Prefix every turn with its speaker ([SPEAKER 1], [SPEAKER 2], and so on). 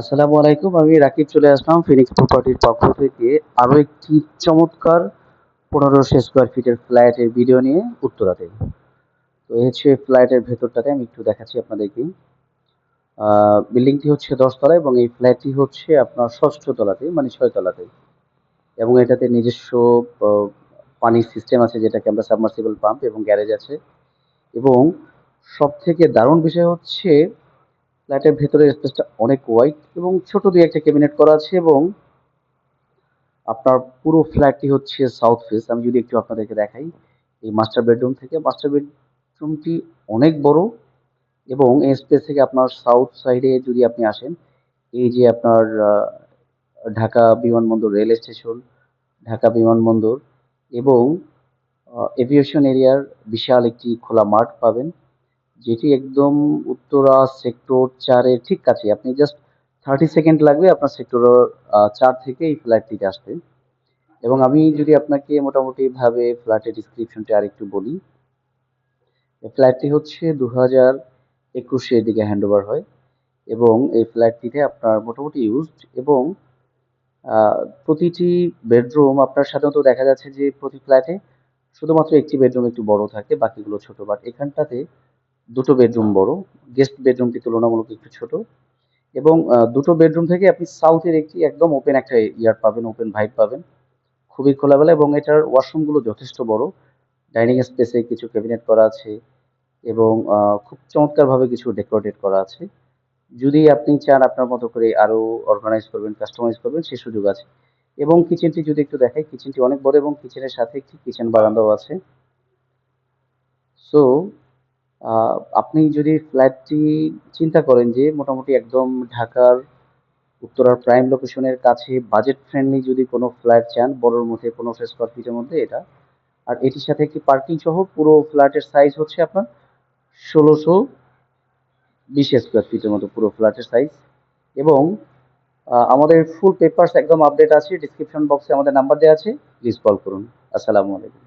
[SPEAKER 1] আসসালামু আলাইকুম। আমি রাকিব চলে আসলাম ফিনিক্স প্রপার্টির পক্ষ থেকে আরো একটি চমৎকার 1500 স্কোয়ার ফিটের ফ্ল্যাটের ভিডিও নিয়ে উত্তরাতে। তো এই হচ্ছে ফ্ল্যাটের ভেতরটাতে আমি একটু দেখাচ্ছি আপনাদেরকে। বিল্ডিংটি হচ্ছে 10 তলা এবং এই ফ্ল্যাটটি হচ্ছে আপনার ষষ্ঠ তলাতে মানে 6 তলাতে, এবং এটাতে নিজস্ব আহ, পানির সিস্টেম আছে যেটাকে আমরা সাবমার্সিবল পাম্প, এবং গ্যারেজ আছে। এবং সব থেকে দারুণ বিষয় হচ্ছে ফ্ল্যাটের ভেতরের স্পেসটা অনেক ওয়াইড এবং ছোট দিয়ে একটা ক্যাবিনেট করা আছে, এবং আপনার পুরো ফ্ল্যাটটি হচ্ছে সাউথ ফেস। আমি যদি একটু আপনাদেরকে দেখাই, এই মাস্টার বেডরুম থেকে মাস্টার বেডরুমটি অনেক বড়, এবং এই স্পেস থেকে আপনার সাউথ সাইডে যদি আপনি আসেন, এই যে আপনার ঢাকা বিমানবন্দর রেল স্টেশন, ঢাকা বিমানবন্দর এবং এভিয়েশন এরিয়ার বিশাল একটি খোলা মাঠ পাবেন, যেটি একদম উত্তরা সেক্টর 4-এর ঠিক কাছে। আপনি জাস্ট 30 সেকেন্ড লাগবে আপনার সেক্টর 4 থেকে এই ফ্ল্যাটটিতে আসতে। এবং আমি যদি আপনাকে মোটামুটি ভাবে ফ্ল্যাটের ডিসক্রিপশনটা আরেকটু বলি, এই ফ্ল্যাটটি হচ্ছে 2021-এর দিকে হ্যান্ডওভার হয়, এবং এই ফ্ল্যাটটিতে আপনার মোটামুটি ইউজড, এবং আহ, প্রতিটি বেডরুম আপনার সাধারণত দেখা যাচ্ছে যে প্রতি ফ্ল্যাটে শুধুমাত্র একটি বেডরুম একটু বড় থাকে, বাকিগুলো ছোট, বাট এখানটাতে দুটো বেডরুম বড়, গেস্ট বেডরুমটি তুলনামূলক একটু ছোট, এবং দুটো বেডরুম থেকে আপনি সাউথের একটি একদম ওপেন একটা ইয়ার পাবেন, ওপেন ভাইব পাবেন, খুবই খোলামেলা, এবং এটার ওয়াশরুম গুলো যথেষ্ট বড়। ডাইনিং স্পেসে কিছু ক্যাবিনেট করা আছে, এবং খুব চমৎকার ভাবে কিছু ডেকোরেটেড করা আছে। যদি আপনি চান আপনার মতো করে আরো অর্গানাইজ করবেন, কাস্টমাইজ করবেন, সে সুযোগ আছে। এবং কিচেনটি যদি একটু দেখাই, কিচেনটি অনেক বড়, এবং কিচেনের সাথে একটি কিচেন বারান্দাও আছে। সো আপনি যদি ফ্ল্যাটটি চিন্তা করেন যে মোটামুটি একদম ঢাকার উত্তরার প্রাইম লোকেশনের কাছে বাজেট ফ্রেন্ডলি যদি কোনো ফ্ল্যাট চান বড়র মধ্যে 1500 স্কোয়ার ফিটের মধ্যে, এটা আর এটির সাথে একটি পার্কিং সহ পুরো ফ্ল্যাটের সাইজ হচ্ছে আপনার 1620 স্কোয়ার ফিটের মতো পুরো ফ্ল্যাটের সাইজ। এবং আমাদের ফুল পেপারস একদম আপডেট আছে, ডিসক্রিপশন বক্সে আমাদের নাম্বার দেওয়া আছে, প্লিজ কল করুন। আসসালামু আলাইকুম।